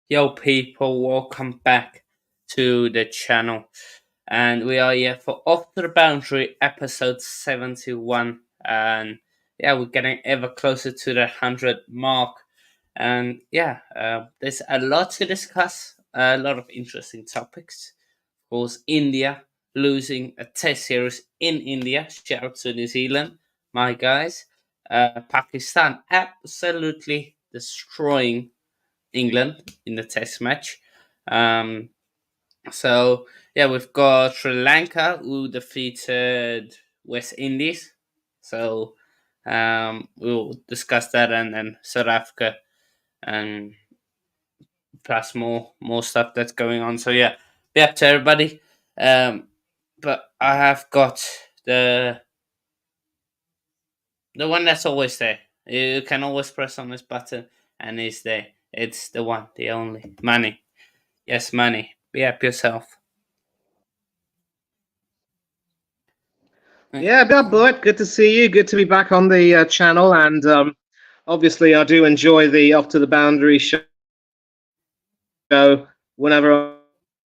Yo, people, welcome back to the channel. And we are here for Off to the Boundary episode 71. And yeah, we're getting ever closer to the 100 mark. And yeah, there's a lot to discuss, a lot of interesting topics. Of course, India losing a test series in India. Shout out to New Zealand, my guys. Pakistan absolutely destroying England in the test match. Um, so yeah, we've got Sri Lanka who defeated West Indies. So we'll discuss that, and then South Africa, and plus more stuff that's going on. So yeah, be up to everybody. Um, but I have got the the one that's always there. You can always press on this button, and it's there. It's the one, the only money. Yes, money. Be up yourself. Yeah, Bud, good to see you. Good to be back on the channel. And obviously, I do enjoy the Off to the Boundary show whenever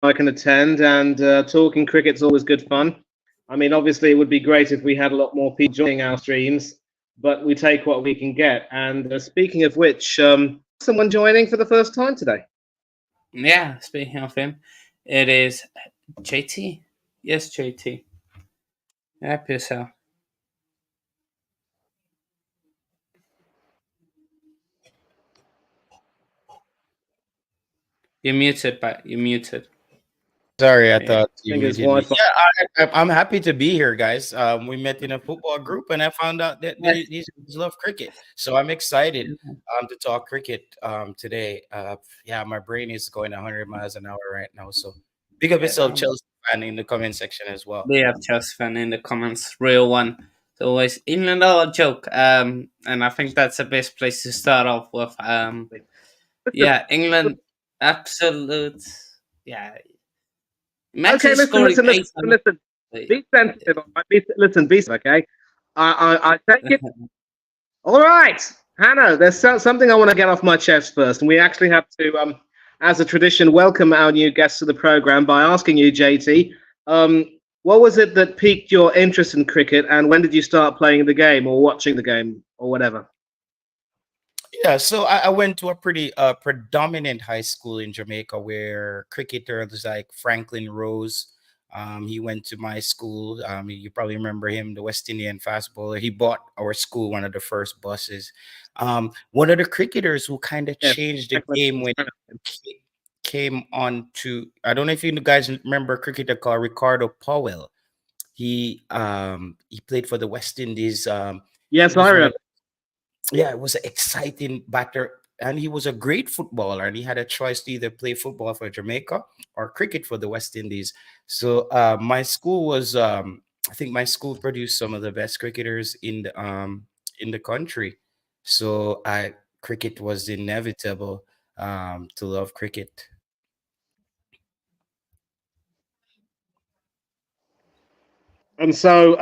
I can attend. And talking cricket's always good fun. I mean, obviously, it would be great if we had a lot more people joining our streams, but we take what we can get. And speaking of which, someone joining for the first time today. Yeah, speaking of him, it is JT. Yes, JT. Help yourself. You're muted, but you're muted. Sorry, I Yeah. thought I you think his muted me. Wi-Fi. I'm happy to be here, guys. We met in a football group, and I found out that these guys love cricket. So I'm excited to talk cricket today. Yeah, my brain is going 100 miles an hour right now. So big up yourself, Chelsea fan, in the comment section as well. We have Chelsea fan in the comments. Real one. It's always England or a joke. And I think that's the best place to start off with. Yeah, England, absolute. Yeah, Okay, imagine listen, scoring listen, listen, 800. listen. Be sensitive. All right? Listen, be okay. I take it. All right, Hannah. There's something I want to get off my chest first, and we actually have to, as a tradition, welcome our new guests to the program by asking you, JT, what was it that piqued your interest in cricket, and when did you start playing the game or watching the game or whatever? Yeah, so I went to a pretty predominant high school in Jamaica where cricketers like Franklin Rose. He went to my school. You probably remember him, the West Indian fast bowler. He bought our school one of the first buses. One of the cricketers who kind of Yes, changed the game when it came on to, I don't know if you guys remember a cricketer called Ricardo Powell. He played for the West Indies. He yes, I was one of, remember. yeah, it was an exciting batter, and he was a great footballer, and he had a choice to either play football for Jamaica or cricket for the West Indies. So my school was, I think my school produced some of the best cricketers in the country. So I cricket was inevitable to love cricket. And so,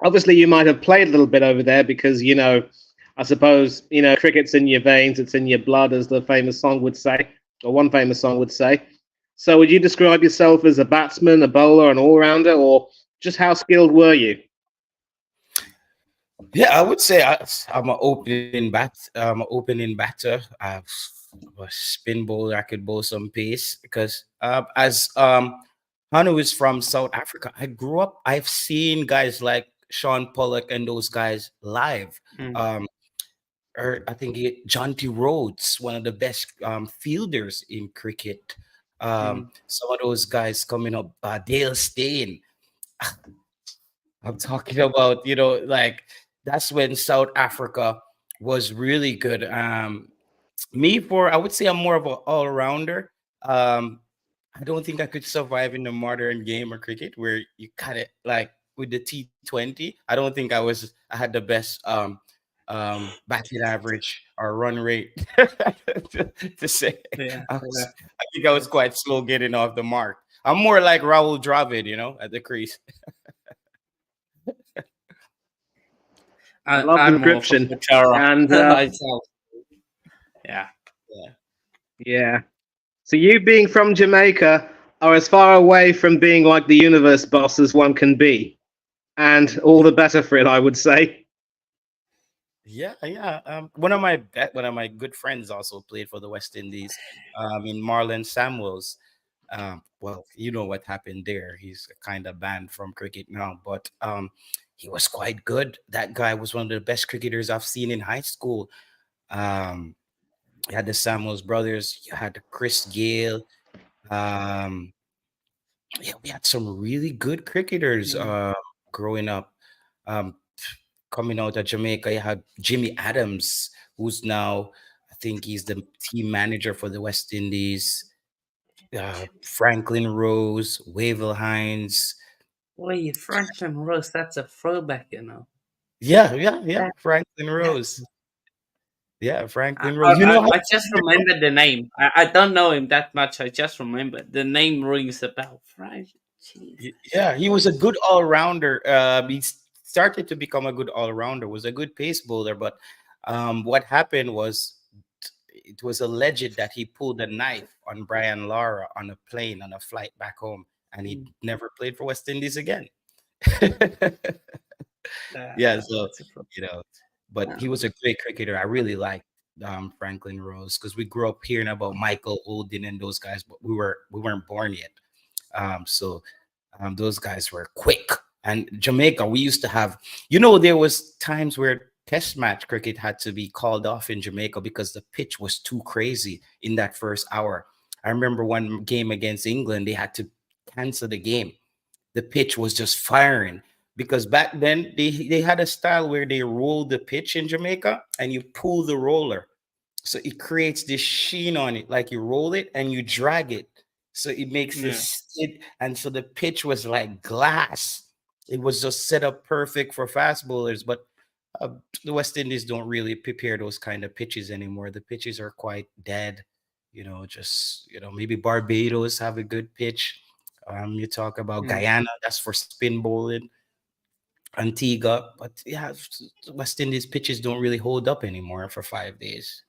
obviously, you might have played a little bit over there because I suppose cricket's in your veins, it's in your blood, as the famous song would say, or one famous song would say. So, would you describe yourself as a batsman, a bowler, an all-rounder, or just how skilled were you? Yeah, I would say I'm an opening batter. I'm a spin bowler. I could bowl some pace because as Hanu is from South Africa. I grew up. I've seen guys like Sean Pollock and those guys live. Mm. Um, or I think John T. Rhodes, one of the best fielders in cricket. Some of those guys coming up, Dale Steyn. I'm talking about, like that's when South Africa was really good. I would say I'm more of an all-rounder. Um, I don't think I could survive in the modern game of cricket where you kind of like with the T20. I had the best batting average or run rate to say. Yeah, I think I was quite slow getting off the mark. I'm more like Raul Dravid, at the crease. I love the I'm more for description. Bachara And myself. Yeah. Yeah. Yeah. So you being from Jamaica are as far away from being like the universe boss as one can be, and all the better for it, I would say. Yeah, yeah. One of my good friends also played for the West Indies. In Marlon Samuels. Well, you know what happened there. He's kind of banned from cricket now, but he was quite good. That guy was one of the best cricketers I've seen in high school. Um, you had the Samuels brothers. You had Chris Gale. Um, yeah, we had some really good cricketers Mm. growing up. Um, Coming out of Jamaica, you had Jimmy Adams, who's now, I think he's the team manager for the West Indies. Franklin Rose, Wavell Hines. Wait, Franklin Rose, that's a throwback, you know. Yeah, yeah, yeah. That, Franklin that's Rose. Yeah, I, Franklin Rose. You I, know how I just remembered the name. I don't know him that much. I just remember the name rings a bell. Frank, jeez. Yeah, he was a good all rounder. Started to become a good all rounder. Was a good pace bowler, but what happened was it was alleged that he pulled a knife on Brian Lara on a plane on a flight back home, and he Mm. never played for West Indies again. Yeah, so That's a problem. you know, but he was Um, a great cricketer. I really liked Franklin Rose because we grew up hearing about Michael Oldin and those guys, but we weren't born yet. So those guys were quick. And Jamaica, we used to have, there was times where test match cricket had to be called off in Jamaica because the pitch was too crazy in that first hour. I remember one game against England, they had to cancel the game. The pitch was just firing because back then they had a style where they rolled the pitch in Jamaica and you pull the roller. So it creates this sheen on it, like you roll it and you drag it. So it makes yeah, this and so the pitch was like glass. It was just set up perfect for fast bowlers, but uh, the West Indies don't really prepare those kind of pitches anymore. The pitches are quite dead. Maybe Barbados have a good pitch. You talk about mm, Guyana, that's for spin bowling. Antigua, but yeah, West Indies pitches don't really hold up anymore for 5 days.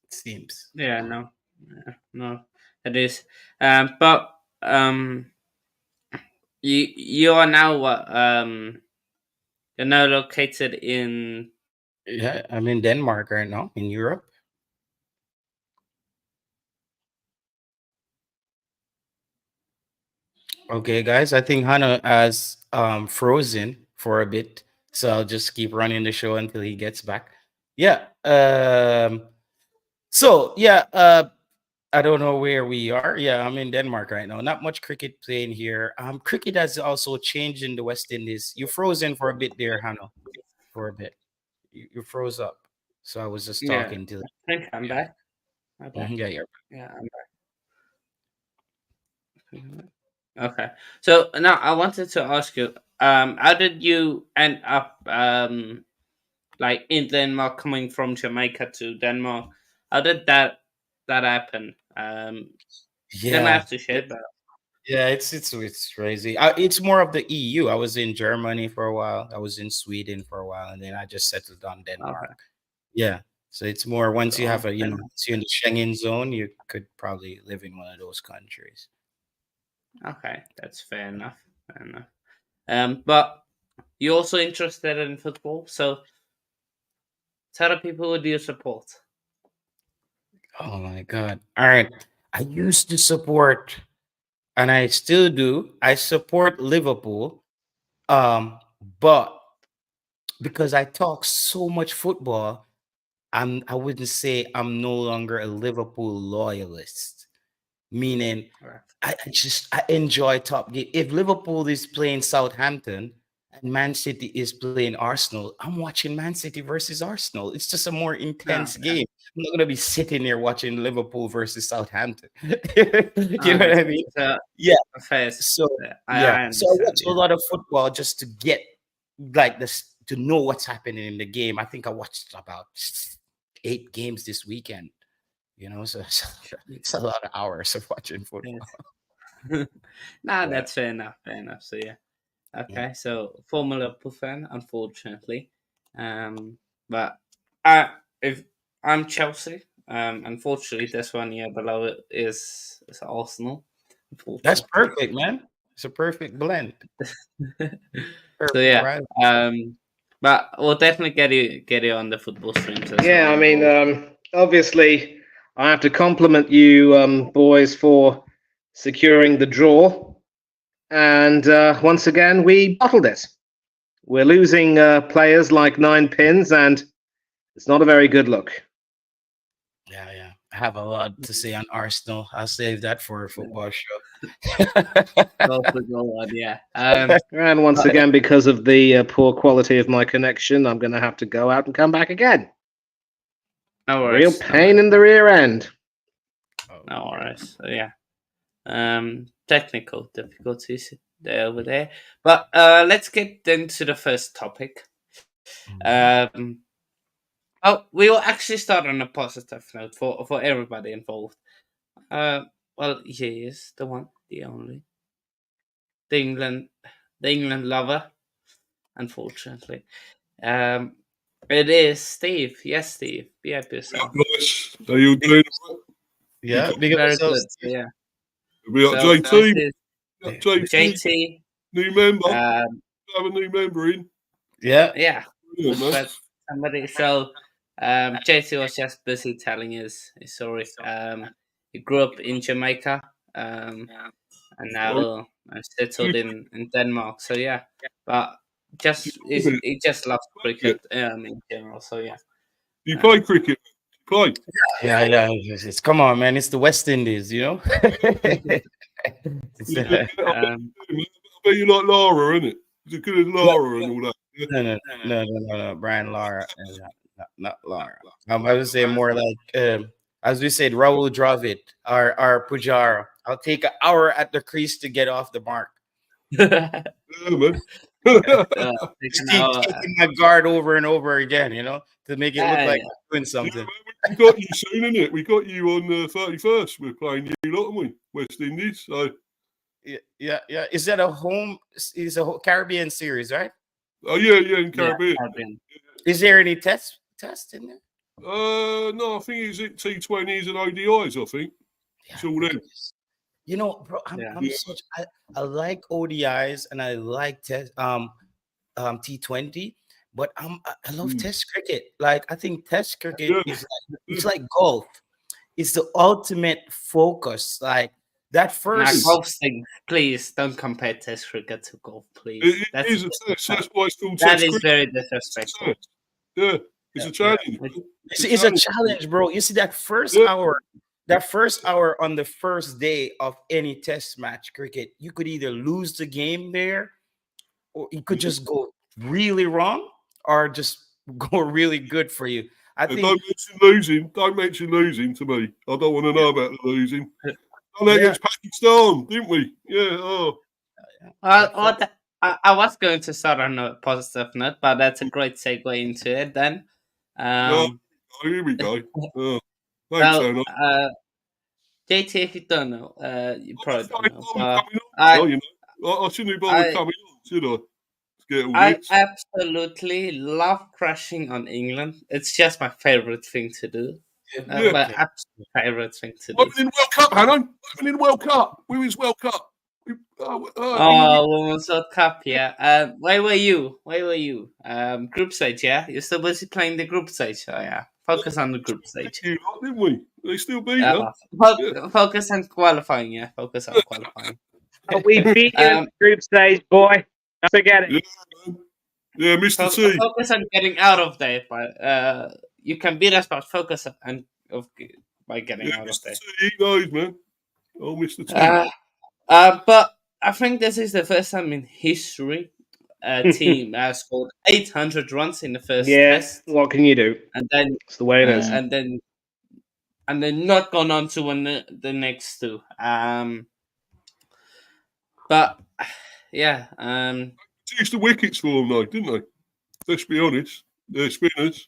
It seems. yeah, no, yeah, no, it is. But you are now what? You're now located in. Yeah, I'm in Denmark right now, in Europe. Okay, guys, I think Hannah has frozen for a bit, so I'll just keep running the show until he gets back. Yeah. So I don't know where we are. Yeah, I'm in Denmark right now. Not much cricket playing here. Cricket has also changed in the West Indies. You frozen for a bit there, Hannah, for a bit. You froze up. So I was just Yeah, talking to. I think I'm Yeah. back. I'm back. Yeah, yeah. Yeah, I'm back. Okay. So now I wanted to ask you, how did you end up, like in Denmark, coming from Jamaica to Denmark? How did that happen? You don't Yeah. have to share, but Yeah, it's crazy. It's more of the EU. I was in Germany for a while. I was in Sweden for a while, and then I just settled on Denmark. okay. Yeah, so it's more once you So, have once you're in the Schengen zone, you could probably live in one of those countries. okay, that's fair enough. Fair enough. But you're also interested in football, so tell the people who do you support. Oh my God! All right, I used to support, and I still do. I support Liverpool, but because I talk so much football, I wouldn't say I'm no longer a Liverpool loyalist. Meaning, Right. I enjoy top game. If Liverpool is playing Southampton and Man City is playing Arsenal, I'm watching Man City versus Arsenal. It's just a more No, intense yeah. game. I'm not gonna be sitting there watching Liverpool versus Southampton. You know Okay. what I mean? So Yeah. fair. So Yeah, yeah. I So I understand. watch a Yeah. lot of football just to get like this to know what's happening in the game. I think I watched about 8 games this weekend. So it's a lot of hours of watching football. Yes. Nah, Yeah. that's fair enough. Fair enough. So yeah. Yeah. Okay. So former Liverpool fan, unfortunately. But I if I'm Chelsea, Unfortunately, this one year below it is Arsenal. That's Unfortunately. perfect, man. It's a perfect blend. So Perfect yeah, rival. but we'll definitely get you on the football streams as Yeah, well I mean, involved. obviously, I have to compliment you, boys, for securing the draw. And once again, we bottled it. We're losing players like nine pins, and it's not a very good look. Yeah, yeah. I have a lot to say on Arsenal. I'll save that for a Yeah, football show. go for the one, yeah. And once But again, because of the poor quality of my connection, I'm going to have to go out and come back again. no Real worries, no pain worries, in the rear end. Oh, no worries. So yeah, technical difficulties there over there. But let's get into the first topic. mhm. Um, oh, we will actually start on a positive note for everybody involved. Uh, well, he is the one, the only, the England, the England lover. Unfortunately, um, it is Steve. Yes, Steve. Be happy yourself. Guys, how you doing? We Yeah, got big up Very yourself, good. So Steve. yeah. we got So this JT, is we got Yeah, JT, JT. new member. Um, Have a new member in. yeah. yeah, Brilliant, man. but somebody. So JT was just busy telling his story. He grew up in Jamaica. And Oh, now I'm settled you, in Denmark. So yeah, but you, just play he just loves cricket? cricket in general. So yeah, You play um, cricket? You play? Yeah, yeah. Come on, man. It's the West Indies, you know? It's, Yeah, I um, bet you like Lara, innit? Is it good as no, Lara and all that? Yeah. no. Brian Lara, not Lara. I would say more like, as we said, Raul Dravid or Pujara. I'll take an hour at the crease to get off the mark. Yeah, man. take Just an keep hour. taking my guard over and over again, to make it look like Yeah. I'm doing Yeah, something. man, we got you soon, innit? We got you on the 31st. We're playing you lot, haven't we? West Indies. So, Yeah. Is that a home? Is a Caribbean series, right? oh, yeah, in Yeah, Caribbean. Caribbean. Is there any test in there? No, I think it's at T20s and ODIs, I think. Yeah, It's all them. because bro, Yeah. I'm such I like ODIs and I like T20, but I love Mm. Test cricket. Like I think Test cricket Yeah, is like yeah. it's like golf. It's the ultimate focus. Like that Now first. golf thing, please don't compare Test cricket to golf, It, please. it That's is a test. disrespect. That's why it's called That test is cricket. very It's a disrespectful. test. Yeah, it's Yeah, a yeah. challenge. It- Man. It's, It's a it's a challenge. challenge, bro. You see Yeah, that first hour on the first day of any test match cricket, you could either lose the game there, or it could yeah. just go really wrong, or just go really good for you. I And think, don't mention losing. Don't mention losing to me. I don't want to know about the losing. Done that yeah, against Pakistan, didn't we? Yeah. Oh, Well, that first, what I was going to start on a positive note, but that's a great segue into it then. no. Um, Oh, here we go. Oh, thanks, so, Anna. JT, if you don't know, you I probably just don't don't know, bother but coming I, on. You know, I shouldn't have bothered I, coming on, should I? To get all I this. absolutely love crashing on England. It's just my favorite thing to do. Yeah. My okay. absolute favorite thing to I'm do. in the World Cup, Hannah. I'm in the World Cup. Women's World Cup. England. Oh, Women's World Cup, yeah. Where were you? Where were you? Group stage, yeah. You're still busy playing the group stage. Oh yeah. Focus on the group stage. You lot, didn't we? They still beat her. Yeah. Focus on qualifying, yeah. Focus on qualifying. But we beat you in Um, the group stage, boy. Don't forget it. Yeah, man. Yeah, Mr. T. focus on getting out of there, but you can beat us, but focus on of by getting Yeah, out of Mr. there. T. He knows, man. Oh, Mr. T. Uh, but I think this is the first time in history a team has scored 800 runs in the first Yeah, test, what can you do? and then It's the way it is. Mm. and then not gone on to win the next two. But yeah, Used the wickets for them, though, didn't they? Let's be honest. They're spinners.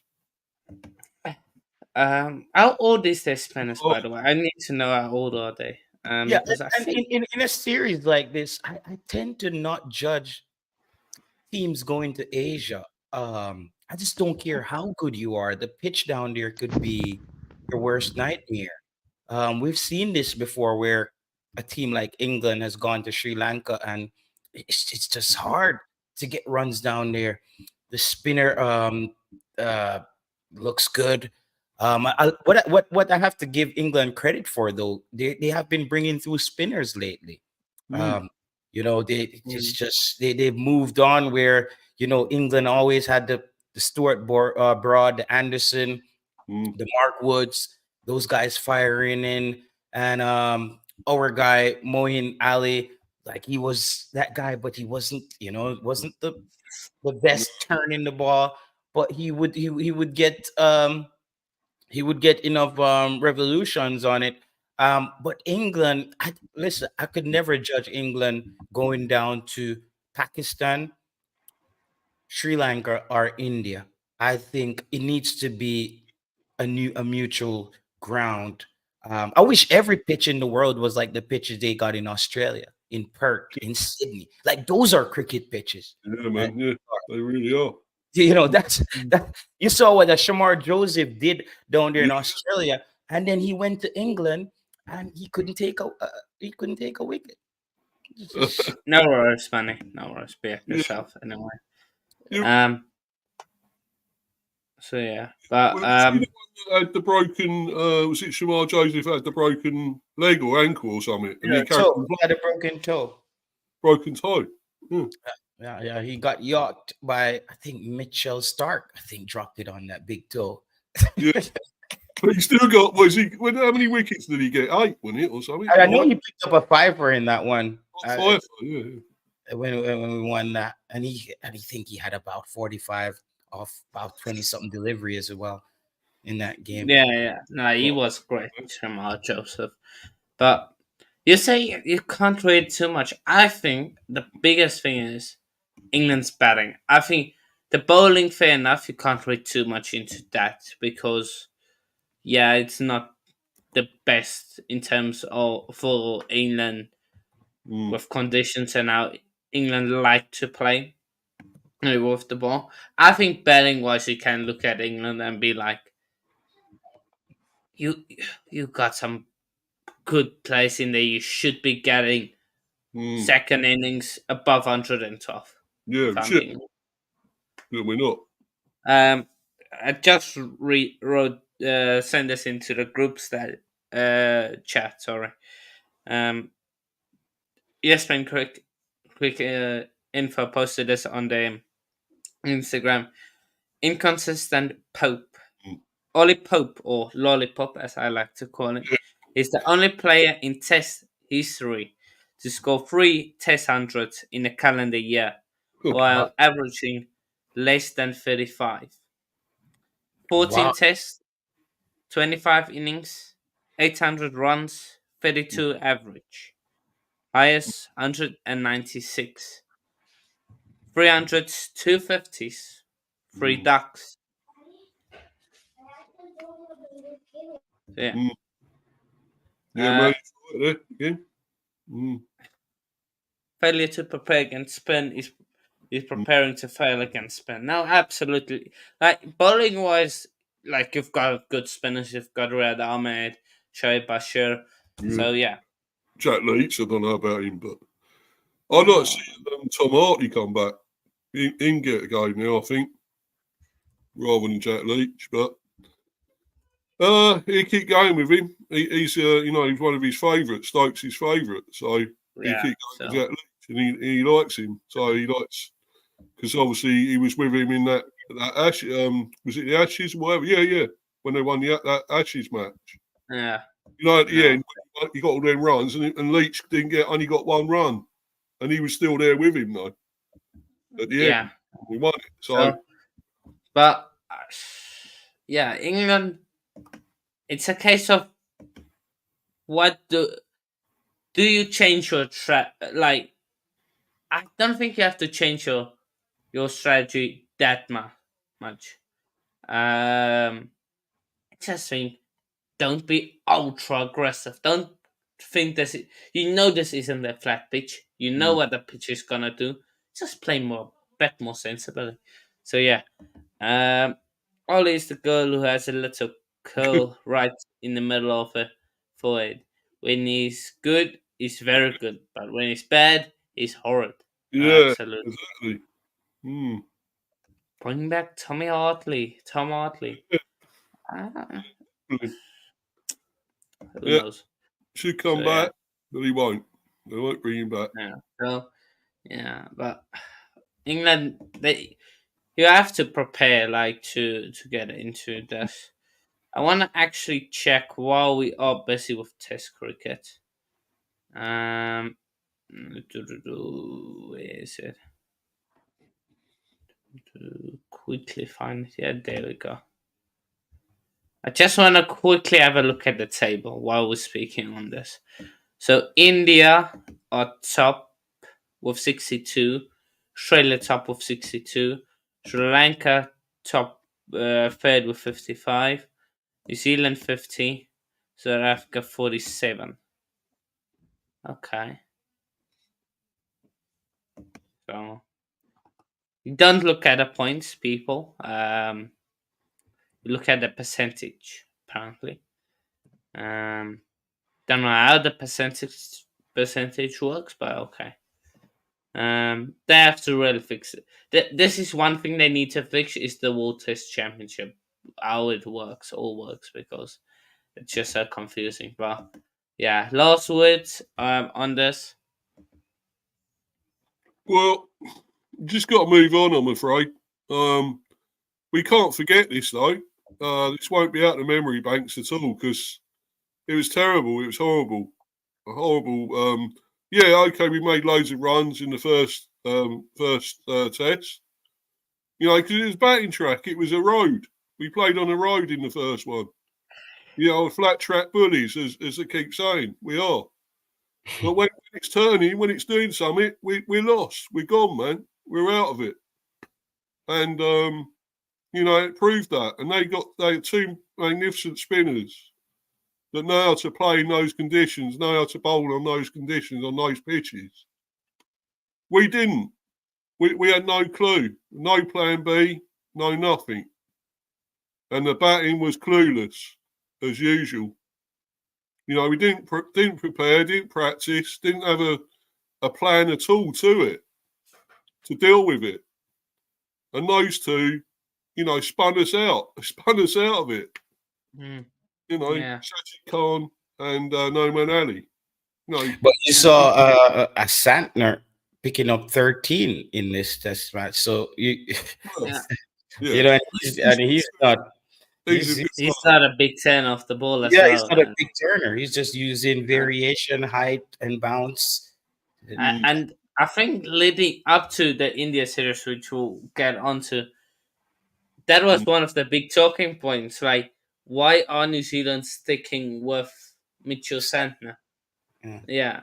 how old is their spinners, Oh, by the way? I need to know how old are they. Yeah, Because I and think in a series like this, I tend to not judge teams going to Asia. I just don't care how good you are. The pitch down there could be your worst nightmare. We've seen this before where a team like England has gone to Sri Lanka and it's just hard to get runs down there. The spinner uh, looks good. What I have to give England credit for though, they have been bringing through spinners lately. Mm. Um, you know, it's Mm. just they've moved on where England always had the Broad, the Anderson, Mm. the Mark Woods, those guys firing in, and our guy Mohin Ali, like he was that guy, but he wasn't, wasn't the best turning the ball, but he would get enough revolutions on it. But England, listen, I could never judge England going down to Pakistan, Sri Lanka, or India. I think it needs to be a mutual ground. I wish every pitch in the world was like the pitches they got in Australia, in Perth, in Sydney. Like those are cricket pitches. Yeah, And man. Yeah, they really are. that's that. You saw what Shamar Joseph did down there Yeah. in Australia, and then he went to England and he couldn't take a wicket. It's just No worries, Manny. No worries. Be Yeah. yourself anyway. You, Um. So yeah, but well, was he the one that had the broken? Was it Shamar Joseph had the broken leg or ankle or something, and he carried toe. He had a broken toe. broken toe? Hmm. Yeah. He got yacked by I think Mitchell Stark. I think dropped it on that big toe. Yeah, but he still got. Was he? How many wickets did he get? 8, wasn't it, or something? I know he picked up a fiver in that one. Five. Yeah. When we won that, and he think he had about 45 off about 20 something delivery as well in that game. yeah. No, he was great, Jamal Joseph. But you say you can't read too much. I think the biggest thing is England's batting. I think the bowling, fair enough, you can't read too much into that because yeah, it's not the best in terms of for England Mm. with conditions and how England like to play with the ball. I think batting wise, you can look at England and be like, you you got some good players in there. You should be getting Mm. second innings above 112. Yeah, If I'm shit. being, Yeah, we're not. I just wrote send us into the groups that chat. Sorry. Um, ESPN quick info posted this on the Instagram. Inconsistent Pope. Mm. Ollie Pope, or Lollipop as I like to call him, is the only player in Test history to score 3 Test 100s in a calendar year, Oh, while averaging less than 35. 14 Wow. Tests, 25 innings, 800 runs, 32 average. Highest 196. 300s, 250s, 3 Mm. ducks. So yeah. Mm. Yeah, Uh, man. There again. Mm. Failure to prepare against spin is Mm. preparing to fail against spin. Now, absolutely. Like, bowling wise, like, you've got good spinners. You've got Red Ahmed, Shoaib Bashir. Yeah. So, yeah. Jack Leach, I don't know about him, but I'd like to see Tom Hartley come back. He can get a go now, I think, rather than Jack Leach. But he keep going with him. He's he's one of his favourites. Stokes' his favourite, so he Yeah. keep going So, with Jack Leach, and he likes him. So he likes because obviously he was with him in that Ash. Was it the Ashes or whatever? Yeah. When they won that Ashes match. yeah. At the end, he got all them runs, and Leach only got 1 run, and he was still there with him though. At the Yeah. end, we won it. So, but, yeah, England, it's a case of what do you change your like, I don't think you have to change your strategy that much. Um, I just think don't be ultra aggressive. Don't think this. You know this isn't a flat pitch. You know what the pitch is gonna do. Just play more, bet more sensibly. So yeah, Ollie is the girl who has a little curl right in the middle of the forehead. When he's good, he's very good, but when he's bad, he's horrid. Yeah, Absolutely. exactly. Mm. Bring back Tommy Hartley. Tom Hartley. Yeah, Ah, definitely. who Yeah, knows? should So come yeah, back, but he won't. They won't bring him back. yeah. So yeah, but England, you have to prepare like to get into this. I want to actually check while we are busy with Test cricket. Um, where is it? To quickly find it. Yeah, there we go. I just want to quickly have a look at the table while we're speaking on this. So India are top with 62, Australia top with 62, Sri Lanka top third with 55, New Zealand 50, South Africa 47. Okay, so you don't look at the points, people. You look at the percentage, apparently. Um, don't know how the percentage works, but okay. They have to really fix it. This is one thing they need to fix is the World Test Championship, how it works, all works, because it's just so confusing. But yeah, last words on this. Well, just got to move on, I'm afraid. We can't forget this, though. This won't be out of the memory banks at all because it was terrible. It was horrible. Horrible. Yeah, okay, we made loads of runs in the first test. You know, because it was batting track. It was a road. We played on a road in the first one. You know, flat track bullies, as they keep saying. We are. But when it's turning, when it's doing something, we're lost. We're gone, man. We're out of it. And, you know, it proved that. And they had two magnificent spinners that know how to play in those conditions, know how to bowl on those conditions, on those pitches. We didn't. We had no clue, no plan B, no nothing. And the batting was clueless, as usual. You know, we didn't prepare, didn't practice, didn't have a plan at all to it, to deal with it. And those two, you know, spun us out of it. Mm, You know, yeah, Sajid Khan and Noman Ali. You know, But you saw a Santner picking up 13 in this test match. So you well, yeah. you yeah, know, and he's not he's a good He's player. not a big fan of the ball as yeah, he's well, not a and big turner. He's just using variation, height, and bounce. And Mm, and I think leading up to the India series, which we'll get onto, that was mm, one of the big talking points. Like, why are New Zealand sticking with Mitchell Santner? yeah. Yeah,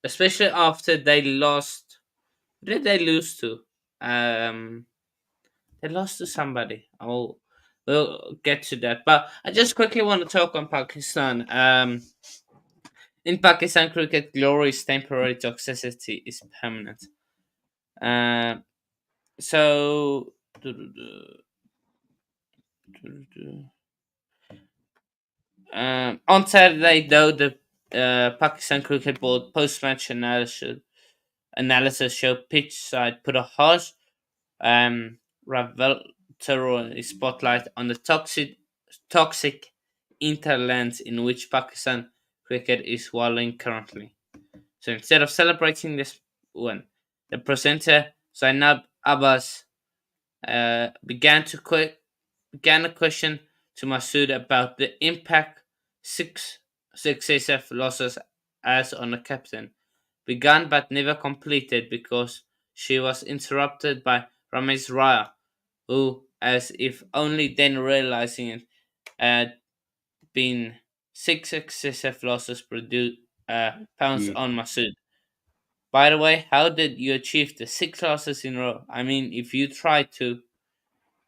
especially after they lost. Who did they lose to? Um, they lost to somebody. We'll get to that. But I just quickly want to talk on Pakistan. In Pakistan cricket, glory is temporary, toxicity is permanent. Uh, so. On Saturday, though, the Pakistan Cricket Board post-match analysis showed pitch side put a harsh revelatory spotlight on the toxic interlands in which Pakistan cricket is wallowing currently. So instead of celebrating this win, the presenter Zainab Abbas began a question to Masood about the impact six successive losses has on the captain, begun but never completed because she was interrupted by Ramesh Raya, who, as if only then realizing it, had been six successive losses pounced yeah. on Masood. By the way, how did you achieve the six losses in a row? I mean, if you try to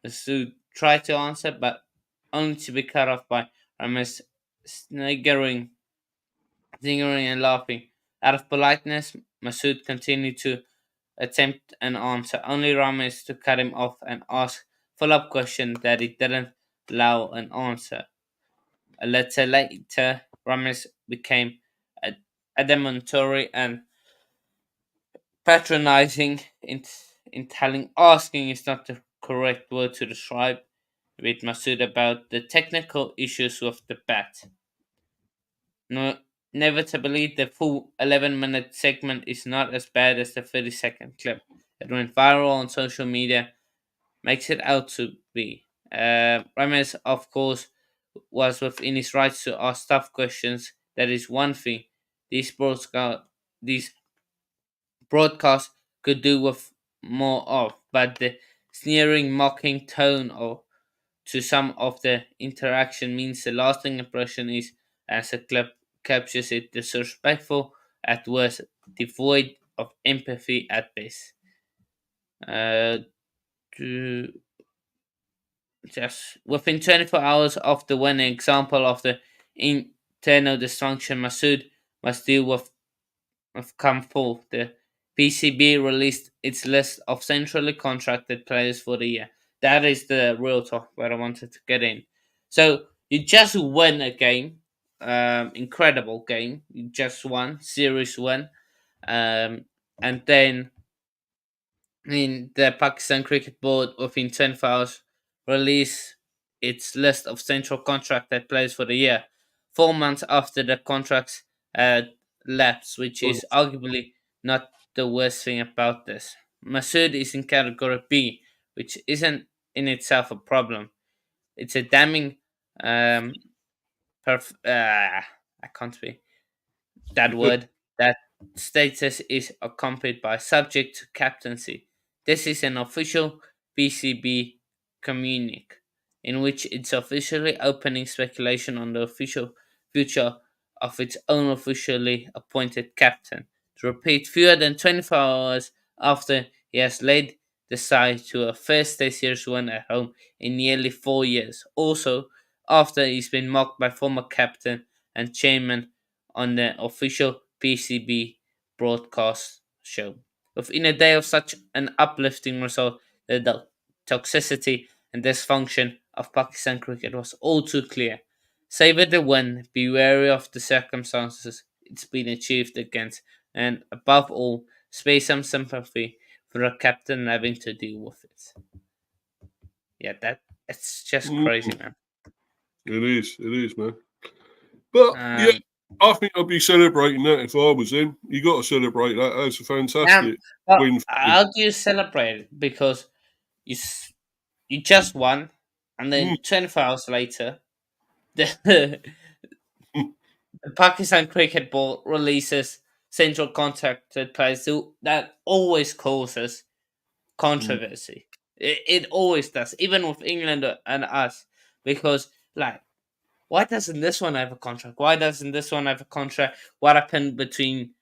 answer, but only to be cut off by Ramesh sniggering, and laughing. Out of politeness, Masood continued to attempt an answer, only Ramesh to cut him off and ask follow-up question that he didn't allow an answer. A letter later, Rames became ad- admonitory and patronizing in telling asking is not the correct word to describe with Masood about the technical issues with the bat. No, inevitably, the full 11-minute segment is not as bad as the 30-second clip that went viral on social media makes it out to be. Rames, of course, was within his rights to ask tough questions. That is one thing these broadcasts could do with more of, but the sneering, mocking tone of to some of the interaction means the lasting impression is, as a clip captures it, disrespectful at worst, devoid of empathy at best. Uh, to just within 24 hours of the one example of the internal dysfunction Masood must deal with have come forth. The PCB released its list of centrally contracted players for the year. That is the real talk where I wanted to get in. So you just win a game, incredible game. You just won, series win, and then the Pakistan Cricket Board within 24 hours released its list of central contracted players for the year, 4 months after the contracts had lapsed, which is arguably not the worst thing about this. Masood is in category B, which isn't in itself a problem. It's a damning I can't speak that word. That status is accompanied by subject to captaincy. This is an official PCB communique in which it's officially opening speculation on the official future of its own officially appointed captain. To repeat, fewer than 24 hours after he has led the side to a first Test series win at home in nearly 4 years. Also, after he's been mocked by former captain and chairman on the official PCB broadcast show. Within a day of such an uplifting result, the toxicity and dysfunction of Pakistan cricket was all too clear. Savour the win, be wary of the circumstances it's been achieved against, and above all, spare some sympathy for the captain having to deal with it. Yeah, it's just crazy, man. It is, man. But yeah, Um, I think I'd be celebrating that if I was him. You got to celebrate that. That's a fantastic well, win for him. how do you celebrate it? Because you s- you just won, and Mm, then 24 hours later, the, the Pakistan Cricket Board releases central contracted players that always causes mm, controversy. It always does, even with England and us, because like, why doesn't this one have a contract? Why doesn't this one have a contract? What happened between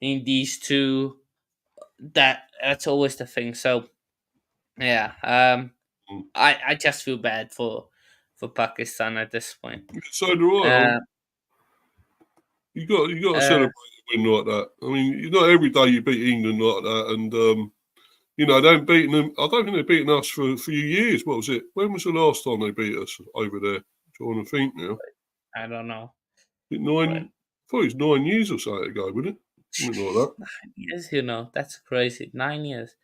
in these two? That's always the thing. So yeah, mm. I just feel bad for Pakistan at this point. So do I. Uh, You got to uh, celebrate a win like that. I mean, not every day you beat England like that, and they haven't beaten them. I don't think they've beaten us for a few years. What was it? When was the last time they beat us over there? Trying to think now. I don't know, It but nine? I thought it was 9 years or so ago, wasn't it? Something like that. 9 years, that's crazy. 9 years.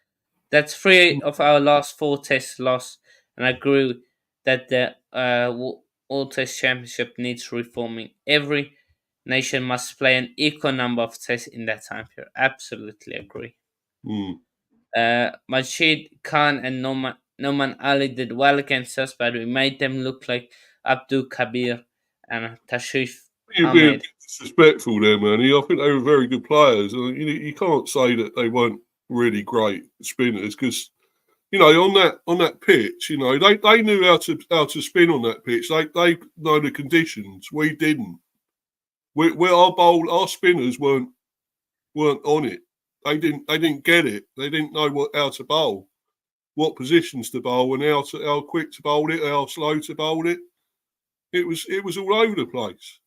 That's three of our last four tests lost, and I agree that the All Test Championship needs reforming. Every nation must play an equal number of tests in that time period. Absolutely agree. Mm. Majid Khan and Noman Ali did well against us, but we made them look like Abdul Kabir and Tashif You're being a Ahmed. bit disrespectful there, Manny. I think they were very good players. You can't say that they weren't really great spinners because on that pitch, they knew how to spin on that pitch. They know the conditions. We didn't. Our spinners weren't on it. They didn't get it. They didn't know how to bowl, what positions to bowl, and how quick to bowl it, how slow to bowl it. It was all over the place.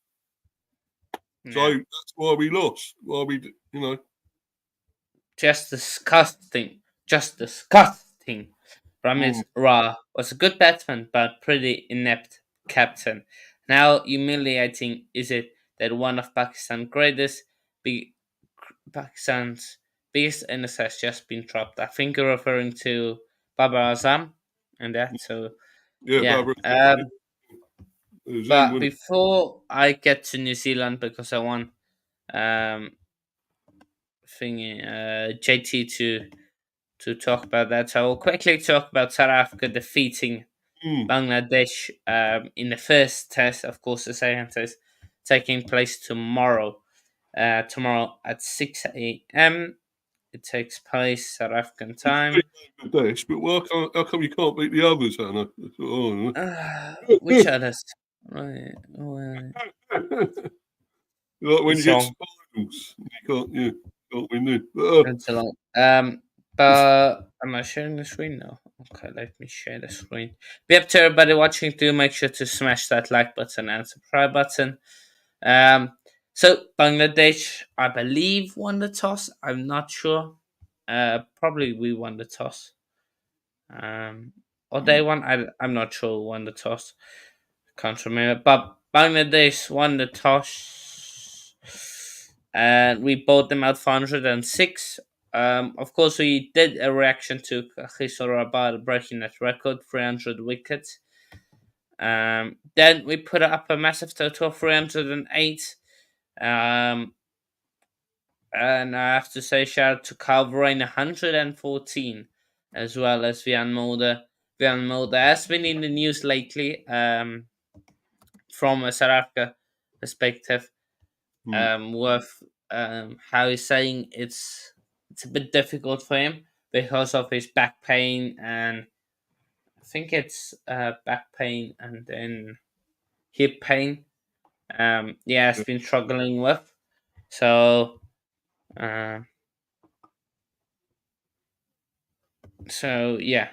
So Yeah, that's why we lost. Why we. just disgusting, just disgusting. Ramiz Ra was a good batsman but pretty inept captain. Now humiliating is it that one of Pakistan's biggest innings has just been dropped. I think you're referring to Babar Azam and that. So Yeah, yeah. Barbara. It was him, But wasn't before I get to New Zealand, because I want um thingy JT to talk about that, so I'll quickly talk about South Africa defeating it? Bangladesh in the first test. Of course, the second test taking place tomorrow. Tomorrow at 6 a.m. It takes place South African time. Bangladesh, but how come you can't beat the others, Hannah? Oh, Which others? Right, right. like when you get Song. finals, you can't win it. That's a lot. But am I sharing the screen now? Okay, let me share the screen. Be up to everybody watching. Do make sure to smash that like button and subscribe button. So Bangladesh, I believe, won the toss. I'm not sure. Probably we won the toss. Or they won. I'm not sure who won the toss. Can't remember. But Bangladesh won the toss, and we bought them out for 106. Of course, we did a reaction to Khisar Rabad breaking that record, 300 wickets. Then we put up a massive total of 308. And I have to say, shout out to Calvarain 114, as well as Vian Mulder. Vian Mulder has been in the news lately from a South Africa perspective, with how he's saying it's a bit difficult for him because of his back pain, and I think it's back pain and then hip pain. Yeah, it's been struggling with. So, uh, yeah,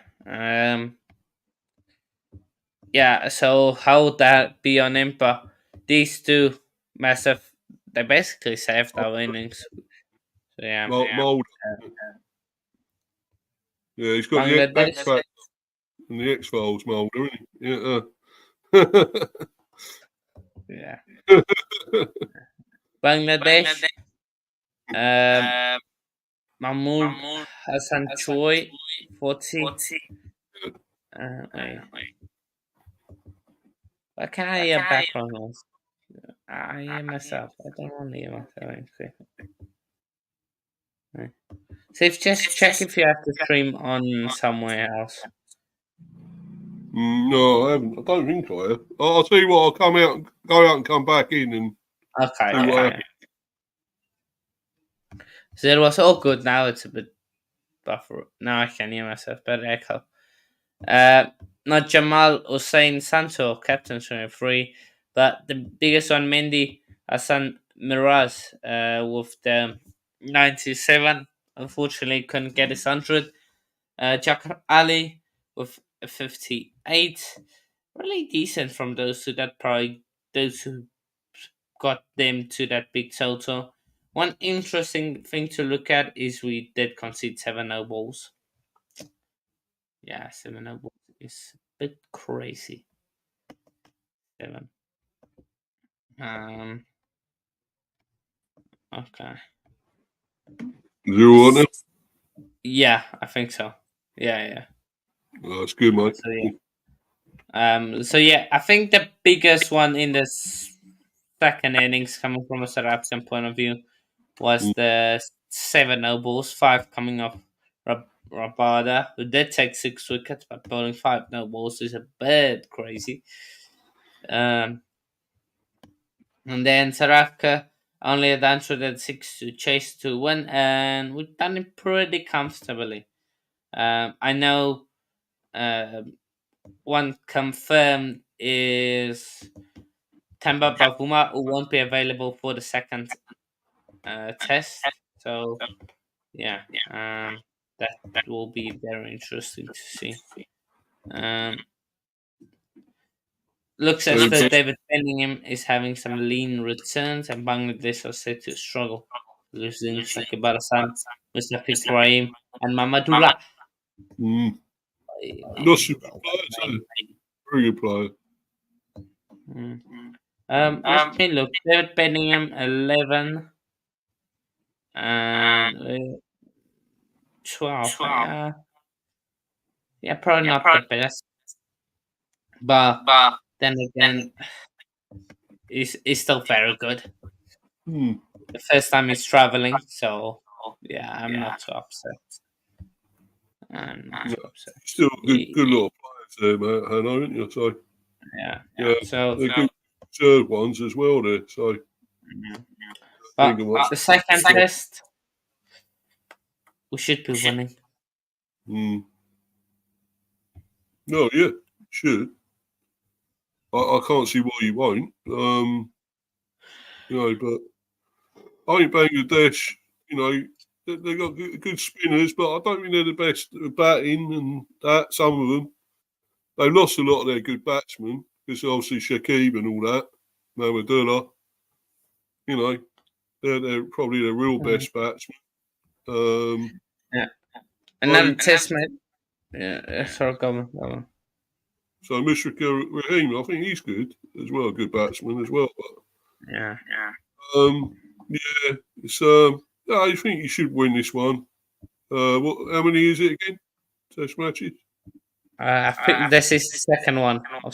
yeah. So how would that be on him? But these two massive, they basically saved our innings. So yeah, Mold. Yeah, he's got the Bangladesh. X Factor and the X Files mold, hasn't he? Yeah. Yeah, Bangladesh. Um, Mahmood Hassan Choi, 40. Wait. Why can't I hear background noise? I hear myself. I don't want to hear myself. Right. So if just check if you have to stream on somewhere else. No, I haven't. I don't think I have. I'll tell you what. Go out and come back in and Okay. see what happens. So it was all good. Now it's a bit buffer. Now I can hear myself better. Echo. Not Jamal Hussein Santo, captain 23, but the biggest one, Mendy Hassan Miraz, with the 97. Unfortunately, couldn't get his 100. Jakar Ali with a 58. Really decent from those two. That probably those who got them to that big total. One interesting thing to look at is we did concede 7 no balls. Yeah, 7 no balls is a bit crazy. 7. Okay. You want it? Yeah, I think so. Yeah. Oh, that's good, mate. So yeah, I think the biggest one in this second innings, coming from a South African point of view, was the 7 no balls, 5 coming off Rabada, who did take 6 wickets, but bowling 5 no balls is a bit crazy. And then South Africa only had answered at 6 to chase to win, and we've done it pretty comfortably. I know one confirmed is Tamba Bavuma, who won't be available for the second test. So, yeah, that will be very interesting to see. Looks as though David Bellingham is having some lean returns, and Bangladesh are set to struggle, losing Shakib Al Hasan, Mustafid Ibrahim, and Mamadullah. Lots of good players, eh? Very good player. Let me look. David Bellingham 11 and 12. Yeah, probably not the best, but then again, he's still very good. Hmm. The first time he's traveling, so yeah, I'm not too upset. I'm not too upset. Still good lot of players there, mate, Hannah, aren't you? So Yeah. So they're good reserve ones as well there. So but the second test, we should be winning. No, yeah, should. I can't see why you won't. But I think Bangladesh, they got good spinners, but I don't think they're the best at batting and that. Some of them, they've lost a lot of their good batsmen because obviously Shakib and all that, Mamadullah. They're probably the real best batsmen. Another test match. Yeah, sorry, go on. So Mushrika Rahim, I think he's good as well, a good batsman as well. But, yeah. It's I think you should win this one. How many is it again? Test matches. I think this is the second one of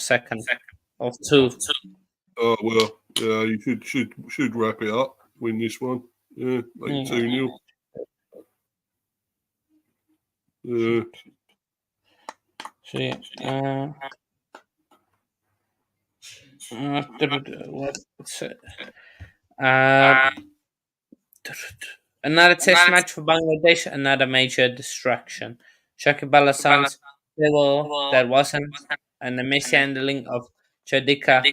two. Oh well, yeah, you should wrap it up. Win this one. Yeah, like 2-0. Yeah. What's it? Another test match for Bangladesh, another major distraction. Shakib Al Hasan's that wasn't, and the mishandling of Chadika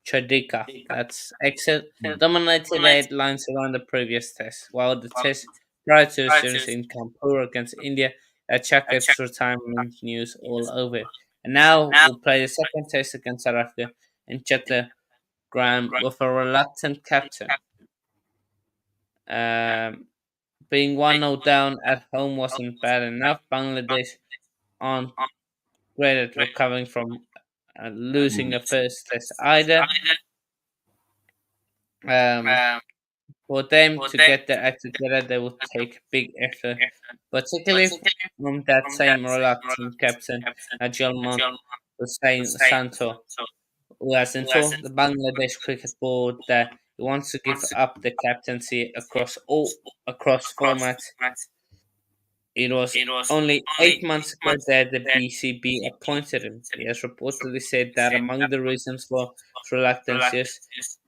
Chadika. That's exit dominated the headlines around the previous test, while the test prior to the series in Kanpur against India had Shakib's retirement news all over. And now we'll play the second test against South Africa in Chattogram with a reluctant captain. Being 1-0 down at home wasn't bad enough. Bangladesh aren't great at recovering from losing a first test either. For them to get their act together, they would take big effort, particularly from that same reluctant captain, Jalmont Hussain Santo, who has informed the Bangladesh Cricket Board that he wants to give up the captaincy across formats. It was only 8 months ago that the BCB appointed him. He has reportedly said that among the reasons for his reluctance is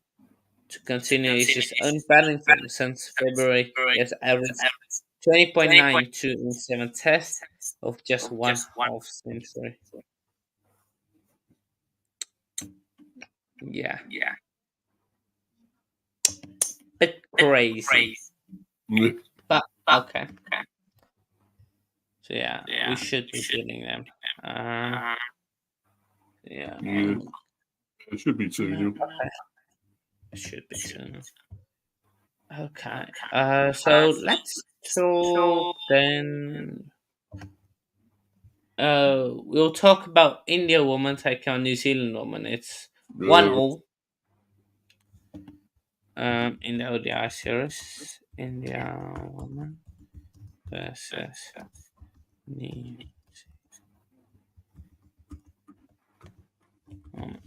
to continue is his own batting form. Since February, he has averaged 20.92 in 7 tests of just one half century. Yeah. Bit crazy. But okay. So yeah, we should be beating them. It should be 2-0. Okay. It should be 2-0. Okay. So let's talk then. We'll talk about India woman taking on New Zealand woman. It's 1-0. In the ODI series, India woman versus New Zealand.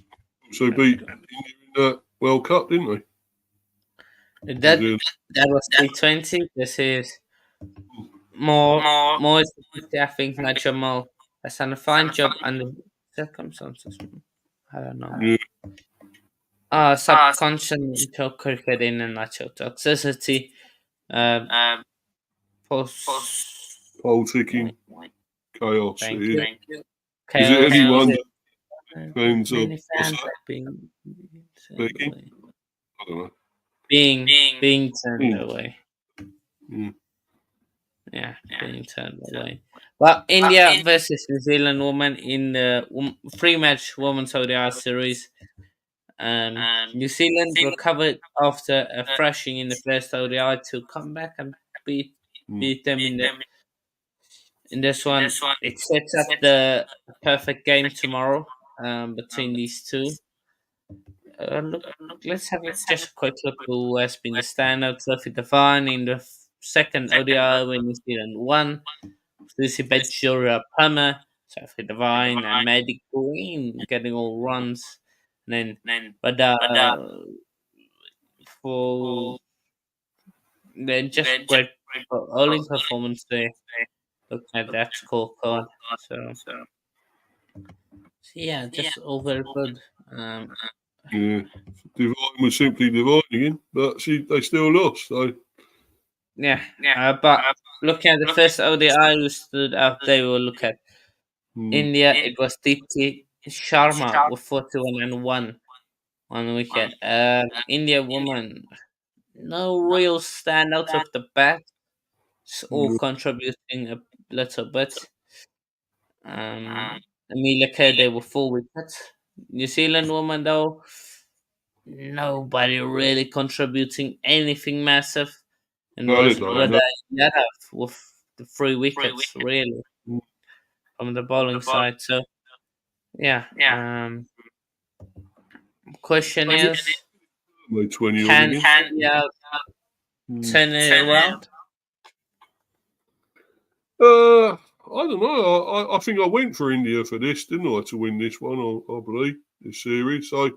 So beat India in the World Cup, didn't they? That was T20. This is more I think that Jamal has done a fine job under circumstances. I don't know. Subcontinental cricket in a nutshell. Toxicity, pole ticking, chaos. Thank Is you. it Chaos. anyone that depends on Many what's fans that? being Begging? I don't know. being turned away. Yeah. Being turned away. But India versus New Zealand woman in the 3-match Women's ODI series. New Zealand recovered after a thrashing in the first ODI to come back and beat them in this one, it sets up the perfect game tomorrow between these two. Look, let's have just a quick look who has been the standout. Sophie Devine in the second ODI when New Zealand won. Lucy Julia Palmer, Sophie Devine, and Maddie Green getting all runs. And then, but for then just great bowling performance there. Looking at that scorecard, so yeah, just all very good. Yeah, Divine was simply Divine again, but they still lost. So Yeah, but looking at the first ODI who stood out, they will look at India. It was Deepti Sharma with 41 and 1 wicket. India woman, no real standouts of the bat. It's all contributing a little bit. Amelia Kerr with 4 wickets. New Zealand woman though, nobody really contributing anything massive. And no, was they don't. Radha Yadav with the 3 wickets really from the bowling side. So yeah. Question is, Made 20 odd can again. India turn it around? I don't know. I think I went for India for this, didn't I, to win this one? I believe this series. So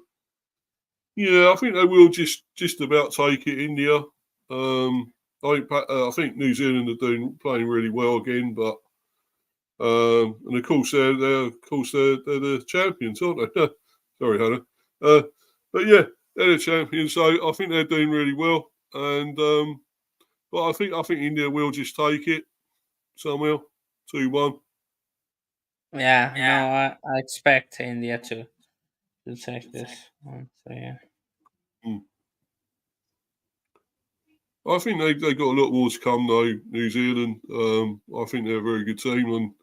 yeah, I think they will just about take it. India. I think New Zealand are playing really well again, but and of course they're the champions, aren't they? Sorry, Hannah. But yeah, they're the champions, so I think they're doing really well. And but I think India will just take it somehow, 2-1. Yeah, no, I expect India to take this one. So yeah. I think they got a lot more to come though. New Zealand. I think they're a very good team, and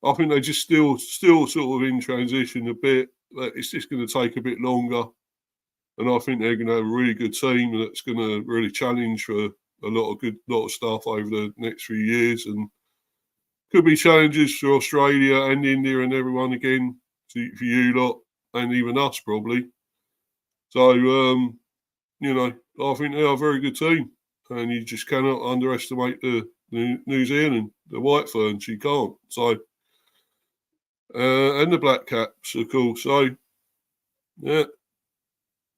I think they just still sort of in transition a bit. It's just going to take a bit longer, and I think they're going to have a really good team that's going to really challenge for a lot of stuff over the next few years, and could be challenges for Australia and India and everyone again, for you lot and even us probably. So I think they are a very good team, and you just cannot underestimate the New Zealand, the White Ferns. You can't. So and the Black Caps, of course. So yeah,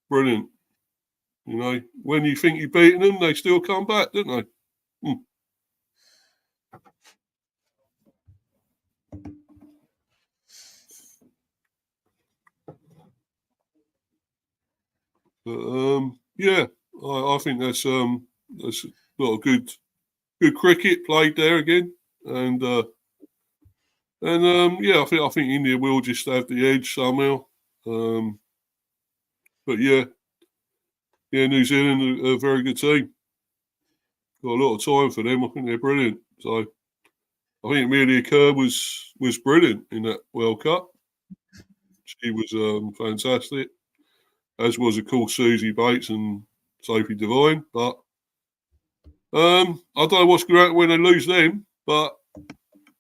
brilliant. When you think you've beaten them, they still come back, don't they? But yeah, I think that's a lot of good cricket played there again, and yeah, I think India will just have the edge somehow. But yeah, New Zealand are a very good team. Got a lot of time for them. I think they're brilliant. So I think Amelia Kerr was brilliant in that World Cup. She was fantastic, as was of course Susie Bates and Sophie Devine. But I don't know what's going to happen when they lose them, but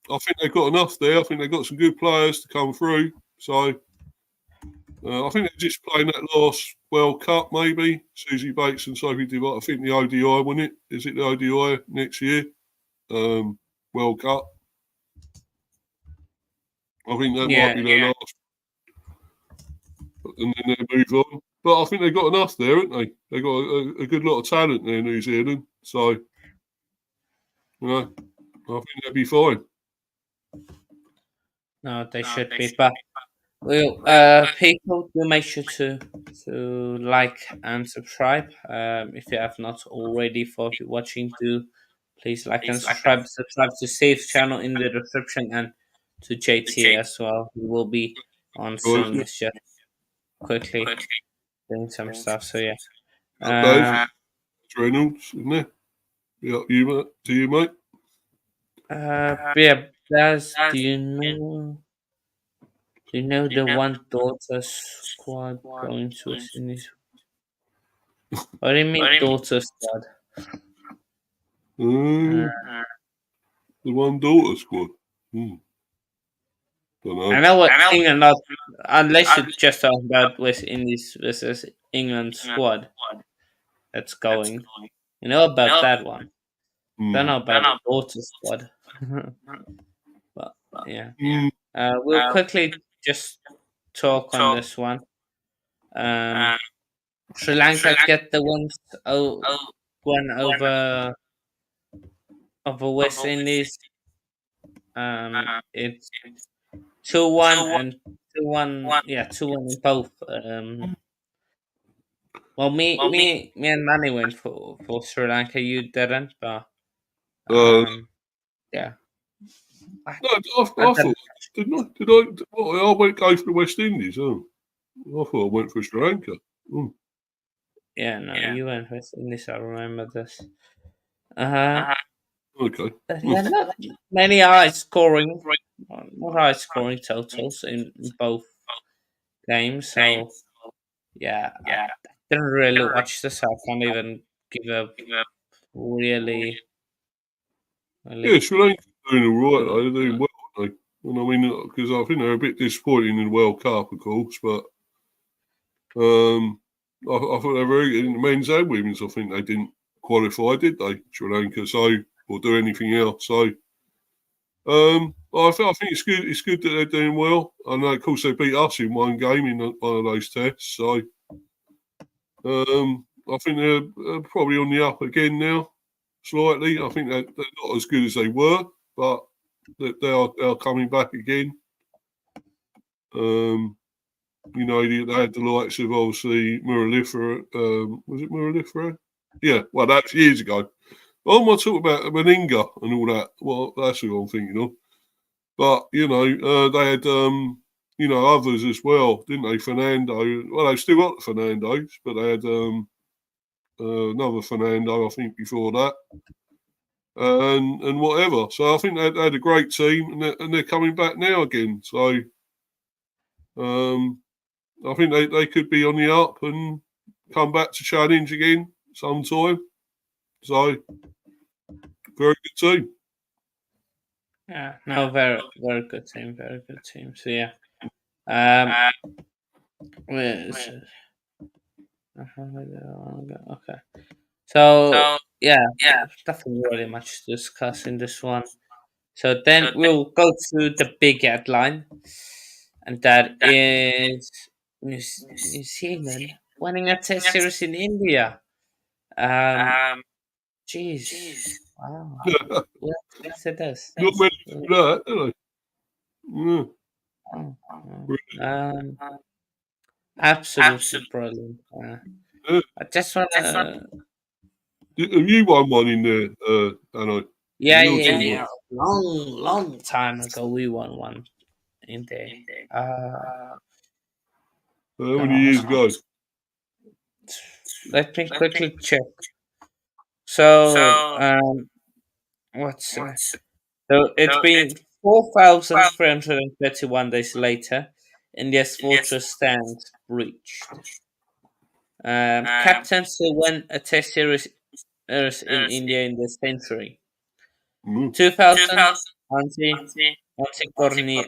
I think they've got enough there. I think they've got some good players to come through. So I think they're just playing that last World Cup, maybe. Susie Bates and Sophie Devine. I think the ODI, won it? Is it the ODI next year? World Cup. I think that might be their last. And then they move on. But I think they've got enough there, haven't they? They've got a good lot of talent there, New Zealand. So, I think they'll be fine. No, they should be. But people do make sure to like and subscribe. If you have not already, for watching, do please like and subscribe. Subscribe to Save's channel in the description, and to JT as well. He will be on soon. It's just quickly doing some stuff. So yeah. Dave Reynolds, isn't there? Yeah, to you, mate. Yeah, do you know the one daughter squad going to finish? What do you mean daughter squad? The one daughter squad. Don't know. I know what England are, unless you're just talking about West Indies versus England squad that's going. You know about that one. Don't know about the daughter squad. But yeah. We'll quickly just talk on this one. Sri Lanka get the one over West Indies. It's 2-1 and 2-1. Yeah, 2-1 in both. Well, me and Manny went for Sri Lanka. You didn't, but yeah. No, I thought, didn't I? Did I? Well, I went go for the West Indies. Oh, I thought I went for Sri Lanka. Oh. Yeah, no, you went for West Indies. I remember this. Okay. Yeah, not many high scoring, not high scoring totals in both games. So yeah, I didn't really watch this. I can't even give a really. Yeah, Sri Lanka doing all right. They're doing well, aren't they? And I mean, because I think they're a bit disappointing in the World Cup, of course, but I thought they were very good in the men's and women's. I think they didn't qualify, did they, Sri Lanka? So or do anything else? So I think it's good. It's good that they're doing well. I know, of course, they beat us in one game in one of those tests. So I think they're probably on the up again now, slightly. I think they're not as good as they were, but they are coming back again. You know, they had the likes of obviously Muralifera. Was it Muralifera? Yeah, well, that's years ago. Oh, am I talking about Meninga and all that? Well, that's who I'm thinking of. But, you know, they had, you know, others as well, didn't they? Fernando. Well, they've still got the Fernandos, but they had another Fernando, I think, before that. And whatever. So I think they had a great team, and they're coming back now again. So I think they could be on the up and come back to challenge again sometime. So very good team. Yeah, no, very very good team, very good team. So yeah, where is it? Okay, so yeah, nothing really much to discuss in this one. So then we'll go to the big headline, and that is New Zealand winning a Test series in India. Jeez, wow. Yes, it does. Not many do that, do they? Yeah. Oh, absolutely brilliant. Yeah. I just want to. Have you won one in there, Anna? Yeah, Your yeah, team yeah. Long time ago, we won one in there. How many years ago? Let me quickly check. So, what's so it's been 4,331 days later. India's fortress stands breached. Captains who won a Test series in India in this century. 2000, Antti Cornia.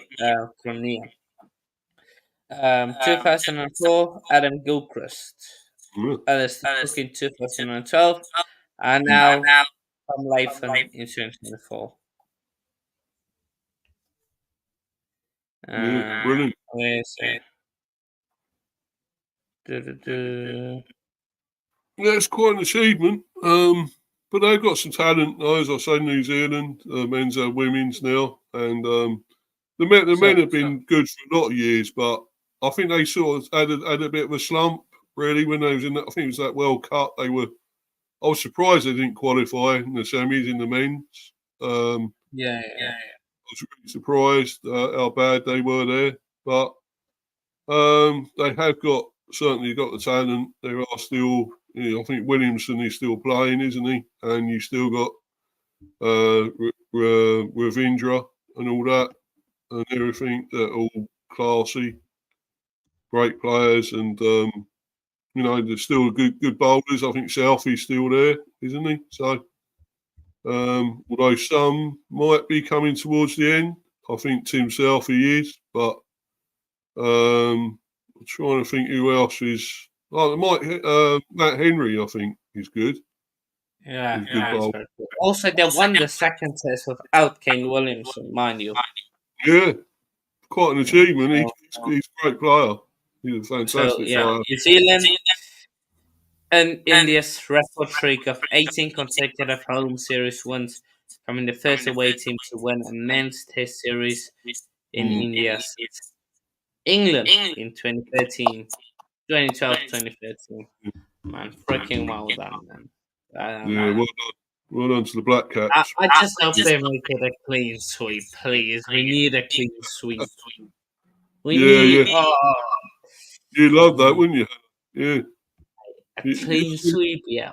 2004, Adam Gilchrist. Alistair Cook in 2012. And now, Tom Latham in 2024. Brilliant. Where is it? Yeah, it's quite an achievement. But they've got some talent, as I say, New Zealand, men's and women's now. And the men have been good for a lot of years, but I think they sort of had a bit of a slump, really, when they was in that. I think it was that World Cup. I was surprised they didn't qualify in the semis in the men's. Yeah. I was really surprised how bad they were there. But they have certainly got the talent. There are still, I think Williamson is still playing, isn't he? And you still got Ravindra and all that and everything. They're all classy, great players, and there's still good bowlers. I think Southey's still there, isn't he? So, although some might be coming towards the end, I think Tim Southey is, but I'm trying to think who else is. Oh, Matt Henry, I think, is good. Yeah, He's a good bowler. very cool. Also, they won the second test without Kane Williamson, mind you. Yeah, quite an achievement. So, He's a great player. He's a fantastic player. New Zealand and India's record streak of 18 consecutive home series wins, becoming the first away team to win a men's test series in India since England in 2013, 2012, 2013. Man, freaking well done, man. Yeah, well done to the Black Caps. I just hope they make it a clean sweep, please. We need a clean sweep. We need You love that, wouldn't you? Yeah. a clean sweep, yeah.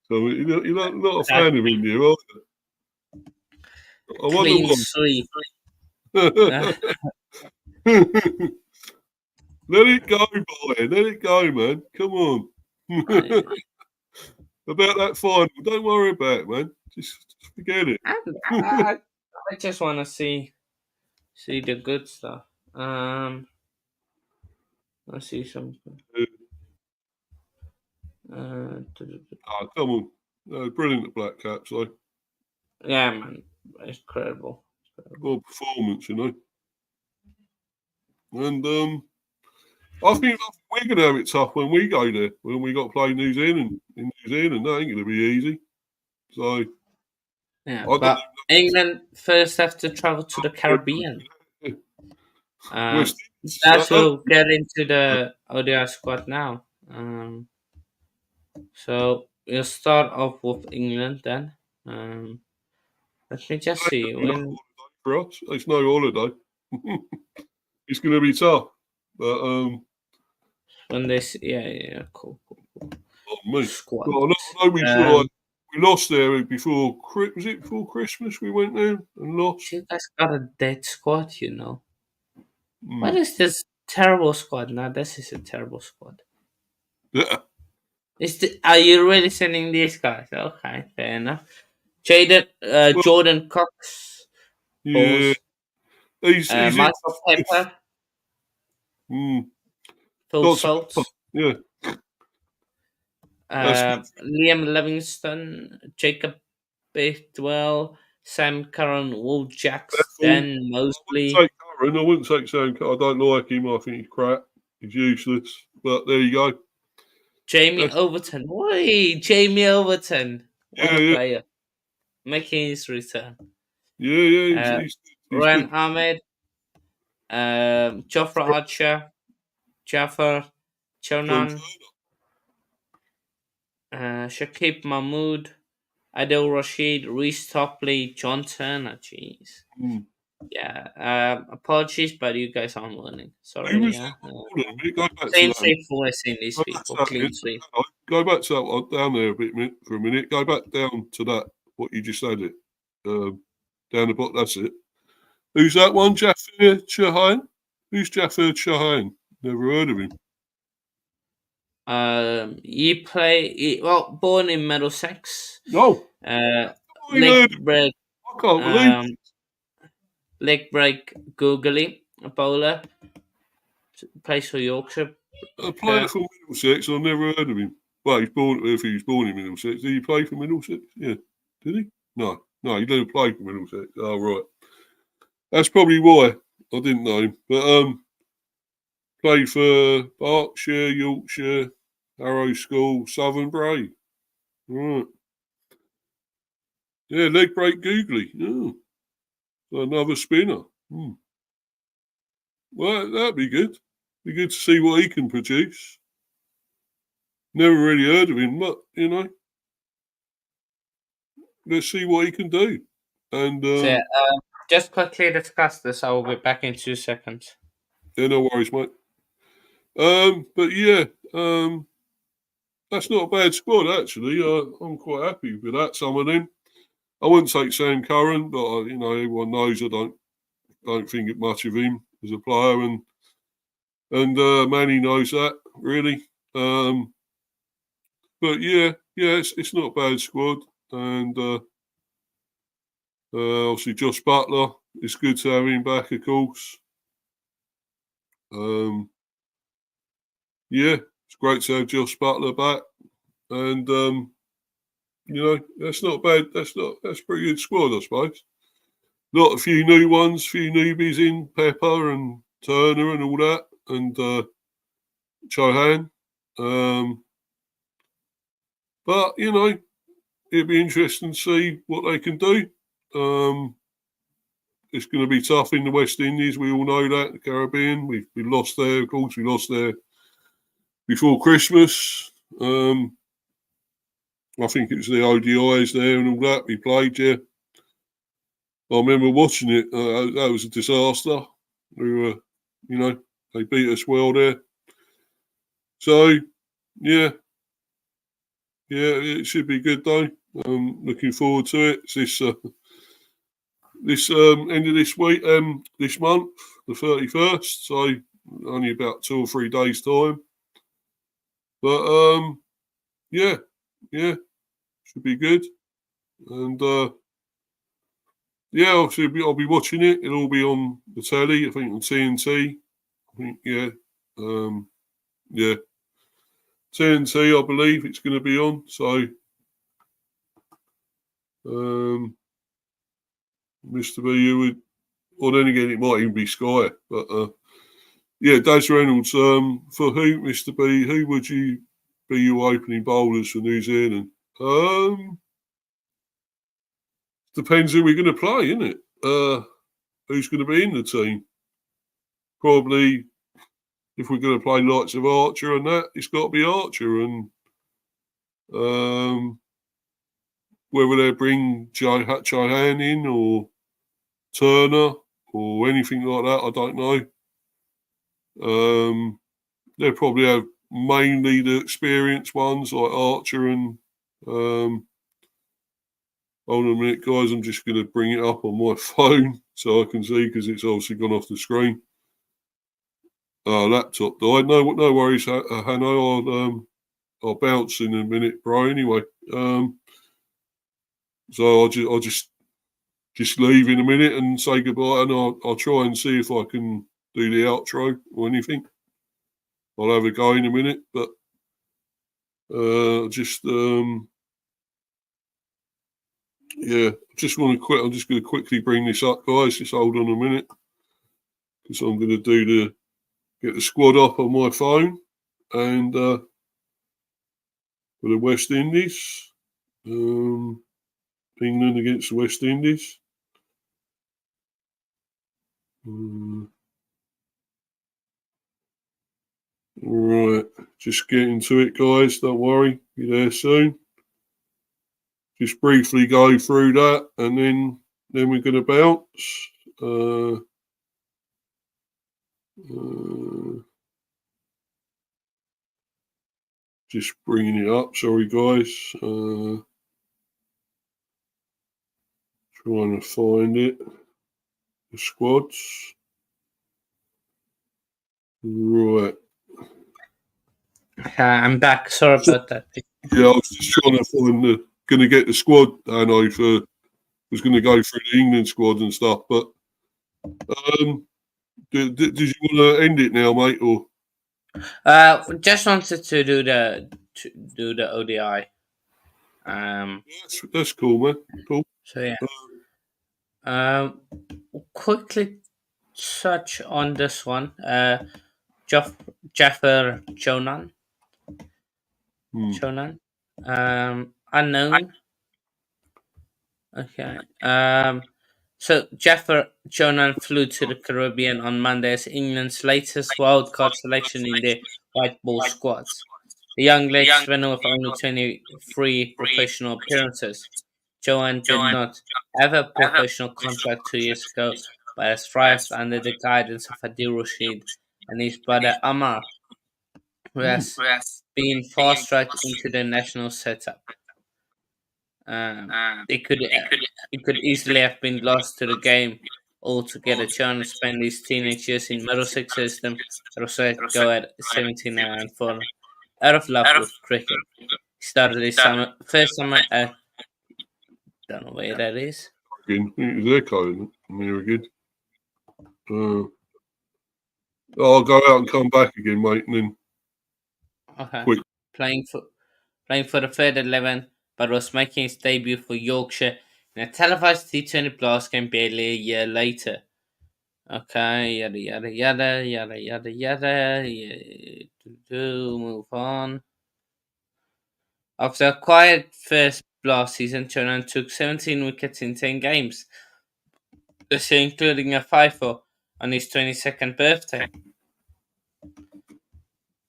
So you're not a fan of India, are you? I wonder Clean why. sweep. Let it go, boy. Let it go, man. Come on. About that final, don't worry about it, man. Just forget it. I just want to see the good stuff. Let's see something. Oh, come on. Brilliant, the Black Caps, though. Yeah, man. It's incredible. Good performance, you know. And I think we're going to have it tough when we go there, when we got to play New Zealand. In New Zealand, that ain't going to be easy. So, yeah, but England first have to travel to the Caribbean. That will get into the ODI squad now. So we'll start off with England then. Let me just see when. For us, it's no holiday. It's going to be tough, but when they cool. Squad. Well, I know we lost there before. Was it before Christmas? We went there and lost. You guys got a dead squad, you know. What is this terrible squad? Now this is a terrible squad. Yeah. Are you really sending these guys? Okay, fair enough. Jordan Cox. Yeah. He's Michael Pepper. Phil Schultz. Yeah. Liam Livingston, Jacob Bidwell, Sam Curran, Will Jackson, Mosley. I wouldn't take Sam Curran. I don't like him. I think he's crap. He's useless. But there you go. Jamie Overton. Oi, Jamie Overton. What a player. Making his return. Yeah. He's Ryan Ahmed, Jofra Archer, Jafar Chonan, Shakib Mahmood, Adil Rashid, Reece Topley, John Turner. Jeez. Yeah. Apologies, but you guys aren't learning. Sorry. Yeah. Clean sweep for seeing these people. Clean sweep. Go back to that down there for a minute. Go back down to that. What you just said it. Down the bottom. That's it. Who's that one? Jafar Chahine? Who's Jafar Chahine? Never heard of him. Born in Middlesex. No. Leg break googly, a bowler. Plays for Yorkshire. A player for Middlesex. I've never heard of him. Well, he was born in Middlesex. Did he play for Middlesex? Yeah. Did he? No, he didn't play for Middlesex. Oh, right. That's probably why I didn't know him. But played for Berkshire, Yorkshire, Harrow School, Southern Brave. Right. Yeah, leg break googly. Oh. Another spinner. Well, that'd be good. Be good to see what he can produce. Never really heard of him, but let's see what he can do. And just quickly discuss this. I will be back in 2 seconds. Yeah, no worries, mate. But yeah, that's not a bad squad actually. I'm quite happy with that. Some of them. I wouldn't take Sam Curran, but everyone knows I don't think much of him as a player, and Manny knows that really. But yeah, it's not a bad squad, and Obviously, Josh Butler. It's good to have him back, of course. Yeah, it's great to have Josh Butler back, and that's not bad. That's a pretty good squad, I suppose. Not a few new ones, few newbies in Pepper and Turner and all that, and Chohan. But it'd be interesting to see what they can do. It's going to be tough in the West Indies. We all know that. The Caribbean, we lost there, of course. We lost there before Christmas. I think it was the ODIs there and all that we played, yeah. I remember watching it. That was a disaster. We were, they beat us well there. So, yeah, it should be good though. Looking forward to it. It's this end of this week, this month, the 31st. So only about 2 or 3 days time. But yeah, should be good. And yeah, obviously I'll be watching it. It'll all be on the telly. I think on TNT. I think yeah, TNT. I believe it's going to be on. So Mr. B, you would. Or then again, it might even be Sky. But yeah, Des Reynolds. For who, Mr. B? Who would you be your opening bowlers for New Zealand? Depends who we're going to play, isn't it? Who's going to be in the team? Probably, if we're going to play lots of Archer and that, it's got to be Archer. And whether they bring Chohan in or Turner or anything like that, I don't know. They'll probably have mainly the experienced ones like Archer and hold on a minute, guys. I'm just going to bring it up on my phone so I can see because it's obviously gone off the screen. Laptop died. No worries, Hanno. I'll bounce in a minute, bro. Anyway, so I'll just leave in a minute and say goodbye, and I'll try and see if I can do the outro or anything. I'll have a go in a minute, but yeah, just want to quit. I'm just going to quickly bring this up, guys. Just hold on a minute because I'm going to get the squad up on my phone and for the West Indies, England against the West Indies. Right, just getting to it, guys. Don't worry, be there soon. Just briefly go through that, and then we're going to bounce. Just bringing it up. Sorry, guys. Trying to find it. The squads. Right. I'm back. Sorry about that. Yeah, I was just trying to find going to get the squad. I know was going to go through the England squad and stuff, but did you want to end it now, mate? Or Just wanted to do the ODI. That's cool, man. Cool. So yeah. Quickly touch on this one. Jaffer Jonan. Jonan. Unknown. Okay. So Jaffer Jonan flew to the Caribbean on Monday as England's latest wildcard selection in the white ball squads. The young leg spinner with only 23 professional appearances. Johan did not have a professional contract 2 years ago, but has thrived under the guidance of Adil Rashid and his brother Amar, who has been fast-tracked into the national setup. It could easily have been lost to the game altogether. John spent his teenage years in Middlesex system, but also go at 17 and fall out of love with cricket. He started his first summer at don't know where that is. again. I think it was echoing from here again. I'll go out and come back again, mate, and then Okay. quick. Playing for the third 11, but was making his debut for Yorkshire in a televised T20 Blast game barely a year later. Okay, yada yada yada yada yada yada. Move on. After a quiet first Blast season, Turner took 17 wickets in 10 games, this year including a 5-4 on his 22nd birthday.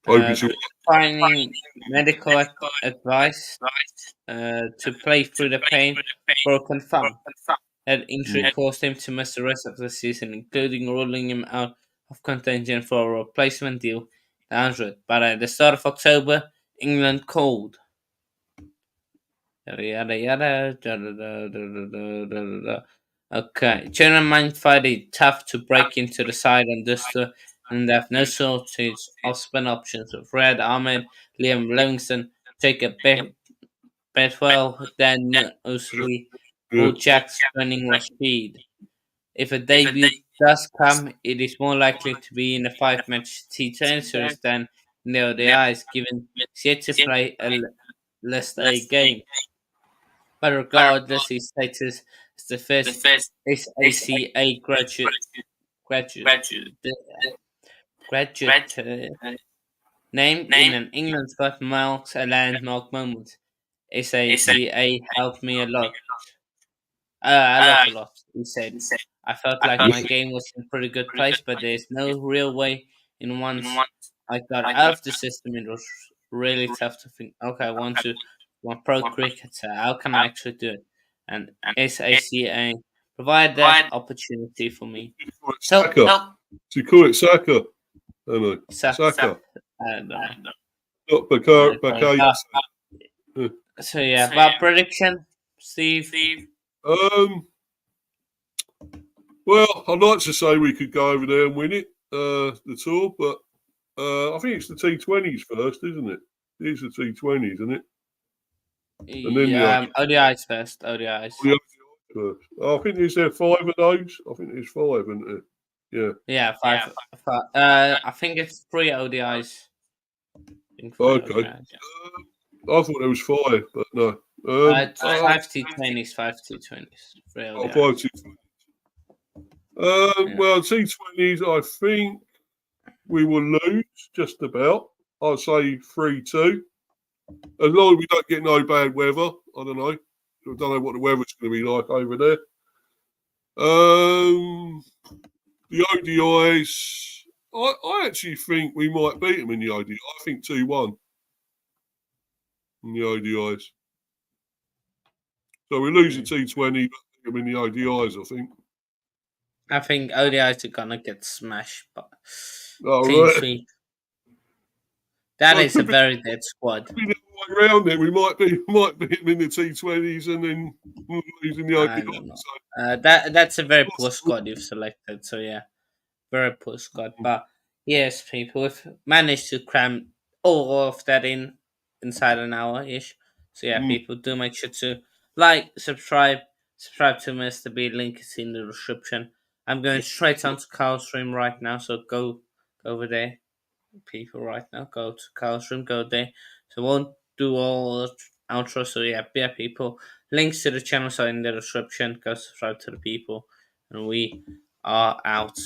Hope it's Finding medical advice to play through the pain, broken thumb. That injury caused him to miss the rest of the season, including ruling him out of contention for a replacement deal in 100. But at the start of October, England called. Yada yada yada. Okay, German find it tough to break into the side on this tour, and they have no shortage of spin options with Red Ahmed, Liam Livingston, Jacob Bedwell, Dan Usley, or Jack Spinning Rashid. If a debut does come, it is more likely to be in a 5-match T20 series than in the ODIs, given he's yet to play a List A game. But regardless, his status as the first SACA graduate named in an England squad marks a landmark moment. SACA helped me a lot. He said, "I felt like my game was in a pretty good place, but there's no real way in once I got out of the system. It was really tough to think, okay, I want to one pro cricketer. How can I actually do it?" And SACA provided that opportunity for me. So, Saka. Do you call it Saka? Hello. Saka. Saka. I don't know. Not So yeah, but prediction, Steve. Well, I'd like to say we could go over there and win it, the tour, but I think it's the T20s first, isn't it? It's the T20s, isn't it? And then ODIs first. ODIs. First. I think there's 5 of those. I think there's 5, isn't there? Yeah. Yeah, five. I think it's 3 ODIs. Okay. ODIs, yeah. I thought there was 5, but no. It's 5 T20s, 5 T20s. 3 ODIs. 5 T20s. Well, T20s, I think we will lose just about. I'd say 3-2. As long as we don't get no bad weather. I don't know. I don't know what the weather's going to be like over there. The ODIs, I actually think we might beat them in the ODI. I think 2-1 in the ODIs. So we lose the T20, but in the ODIs, I think. I think ODIs are gonna get smashed, but Right. That is a very dead squad. Around it, we might be them in the T20s and then losing the ODIs. That's a very poor squad you've selected. So yeah, very poor squad. But yes, people, we've managed to cram all of that inside an hour ish. So yeah, people, do make sure to like, subscribe to Mr. B. Link is in the description. I'm going straight on to Carl's stream right now, so go over there. People, right now, go to Carl's room, go there. So won't do all the outro. So yeah, people. Links to the channels are in the description. Go subscribe to the people, and we are out.